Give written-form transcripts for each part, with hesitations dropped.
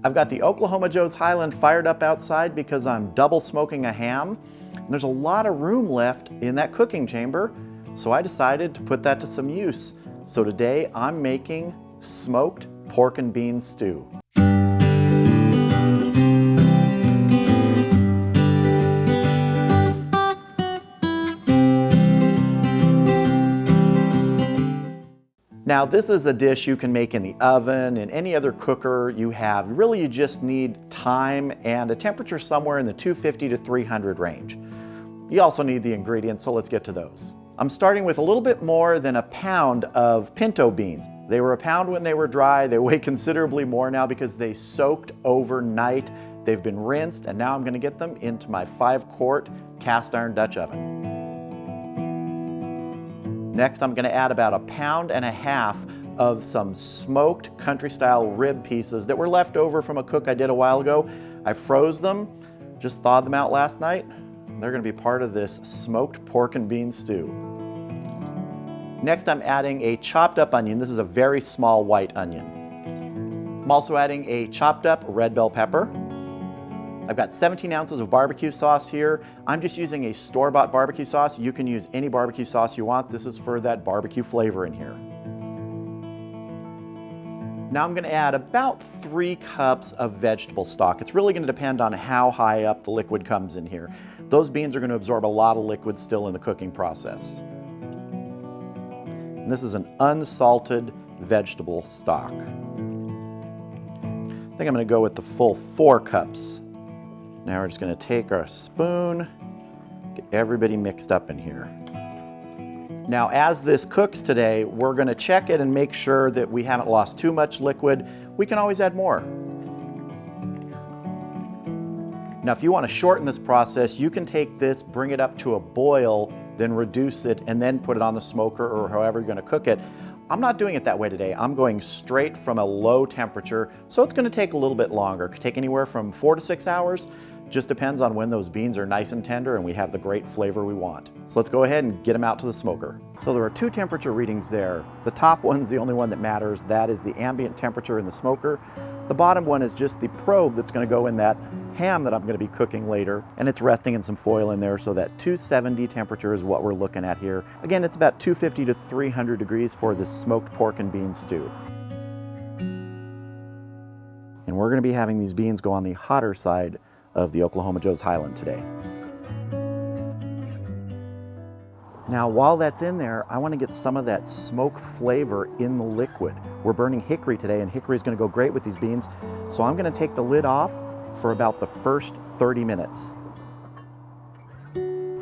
I've got the Oklahoma Joe's Highland fired up outside because I'm double smoking a ham. And there's a lot of room left in that cooking chamber, so I decided to put that to some use. So today I'm making smoked pork and bean stew. Now this is a dish you can make in the oven, in any other cooker you have. Really you just need time and a temperature somewhere in the 250 to 300 range. You also need the ingredients, so let's get to those. I'm starting with a little bit more than a pound of pinto beans. They were a pound when they were dry. They weigh considerably more now because they soaked overnight. They've been rinsed, and now I'm gonna get them into my 5-quart cast iron Dutch oven. Next, I'm gonna add about 1.5 pounds of some smoked country-style rib pieces that were left over from a cook I did a while ago. I froze them, just thawed them out last night. They're gonna be part of this smoked pork and bean stew. Next, I'm adding a chopped up onion. This is a very small white onion. I'm also adding a chopped up red bell pepper. I've got 17 ounces of barbecue sauce here. I'm just using a store-bought barbecue sauce. You can use any barbecue sauce you want. This is for that barbecue flavor in here. Now I'm gonna add about 3 cups of vegetable stock. It's really gonna depend on how high up the liquid comes in here. Those beans are gonna absorb a lot of liquid still in the cooking process. And this is an unsalted vegetable stock. I think I'm gonna go with the full 4 cups. Now we're just gonna take our spoon, get everybody mixed up in here. Now as this cooks today, we're gonna check it and make sure that we haven't lost too much liquid. We can always add more. Now if you wanna shorten this process, you can take this, bring it up to a boil, then reduce it, and then put it on the smoker or however you're gonna cook it. I'm not doing it that way today. I'm going straight from a low temperature, so it's gonna take a little bit longer. It could take anywhere from 4 to 6 hours. Just depends on when those beans are nice and tender and we have the great flavor we want. So let's go ahead and get them out to the smoker. So there are 2 temperature readings there. The top one's the only one that matters. That is the ambient temperature in the smoker. The bottom one is just the probe that's gonna go in that ham that I'm gonna be cooking later, and it's resting in some foil in there, so that 270 temperature is what we're looking at here. Again, it's about 250 to 300 degrees for this smoked pork and bean stew. And we're gonna be having these beans go on the hotter side of the Oklahoma Joe's Highland today. Now while that's in there, I want to get some of that smoke flavor in the liquid. We're burning hickory today, and hickory is going to go great with these beans. So I'm going to take the lid off for about the first 30 minutes.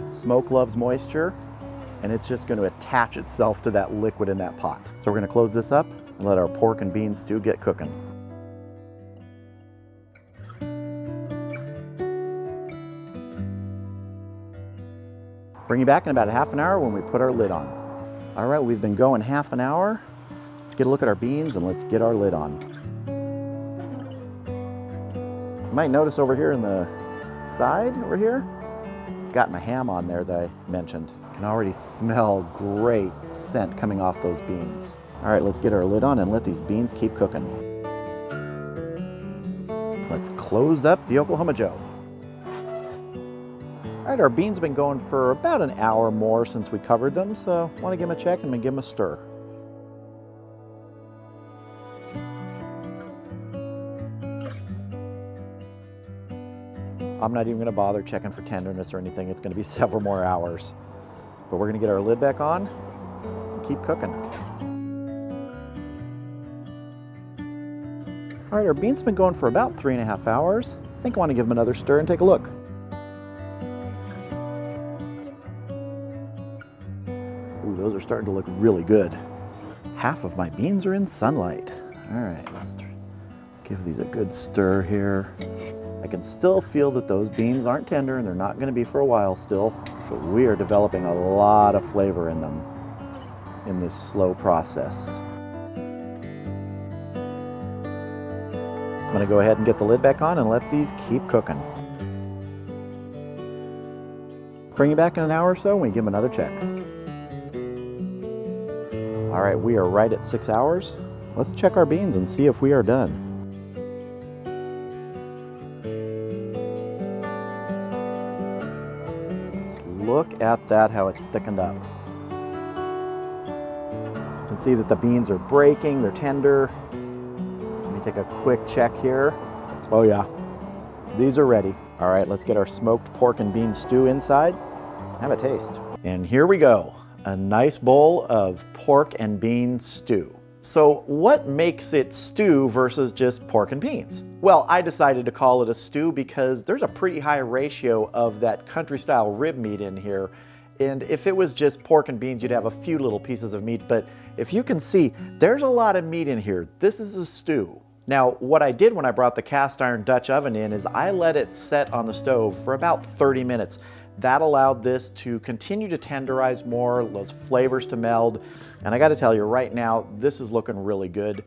Smoke loves moisture, and it's just going to attach itself to that liquid in that pot. So we're going to close this up and let our pork and bean stew get cooking. Bring you back in about half an hour when we put our lid on. All right, we've been going half an hour. Let's get a look at our beans and let's get our lid on. You might notice over here in the side, over here, got my ham on there that I mentioned. Can already smell great scent coming off those beans. All right, let's get our lid on and let these beans keep cooking. Let's close up the Oklahoma Joe. All right, our beans have been going for about an hour more since we covered them, so I want to give them a check and give them a stir. I'm not even going to bother checking for tenderness or anything. It's going to be several more hours. But we're going to get our lid back on and keep cooking. All right, our beans have been going for about 3.5 hours. I think I want to give them another stir and take a look. Ooh, those are starting to look really good. Half of my beans are in sunlight. All right, let's give these a good stir here. I can still feel that those beans aren't tender and they're not going to be for a while still, but we are developing a lot of flavor in them in this slow process. I'm going to go ahead and get the lid back on and let these keep cooking. Bring you back in an hour or so and we give them another check. All right, we are right at 6 hours. Let's check our beans and see if we are done. look at that, how it's thickened up. You can see that the beans are breaking, they're tender. Let me take a quick check here. Oh yeah, these are ready. All right, let's get our smoked pork and bean stew inside. Have a taste. And here we go, a nice bowl of pork and bean stew. So what makes it stew versus just pork and beans? Well, I decided to call it a stew because there's a pretty high ratio of that country style rib meat in here. And if it was just pork and beans, you'd have a few little pieces of meat. But if you can see, there's a lot of meat in here. This is a stew. Now, what I did when I brought the cast iron Dutch oven in is I let it set on the stove for about 30 minutes. That allowed this to continue to tenderize more, those flavors to meld. And I gotta tell you right now, this is looking really good.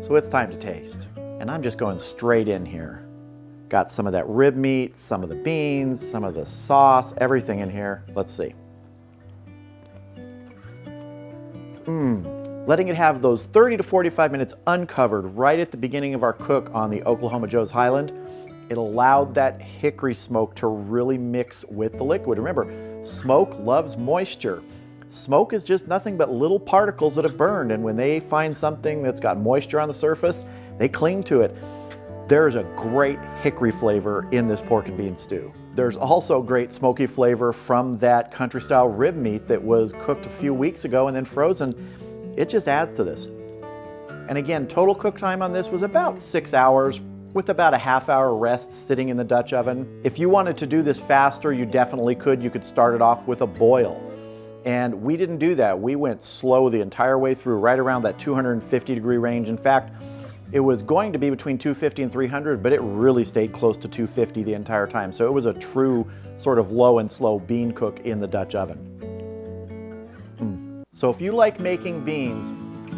So it's time to taste. And I'm just going straight in here. Got some of that rib meat, some of the beans, some of the sauce, everything in here. Let's see. Letting it have those 30 to 45 minutes uncovered right at the beginning of our cook on the Oklahoma Joe's Highland. It allowed that hickory smoke to really mix with the liquid. Remember, smoke loves moisture. Smoke is just nothing but little particles that have burned, and when they find something that's got moisture on the surface, they cling to it. There's a great hickory flavor in this pork and bean stew. There's also great smoky flavor from that country style rib meat that was cooked a few weeks ago and then frozen. It just adds to this. And again, total cook time on this was about 6 hours, with about a half-hour rest sitting in the Dutch oven. If you wanted to do this faster, you definitely could. You could start it off with a boil. And we didn't do that. We went slow the entire way through, right around that 250-degree range. In fact, it was going to be between 250 and 300, but it really stayed close to 250 the entire time. So it was a true sort of low and slow bean cook in the Dutch oven. So if you like making beans,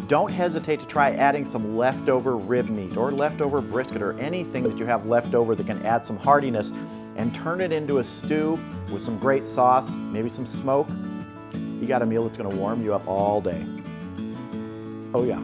don't hesitate to try adding some leftover rib meat or leftover brisket or anything that you have left over that can add some heartiness, and turn it into a stew with some great sauce, maybe some smoke. You got a meal that's going to warm you up all day. Oh yeah.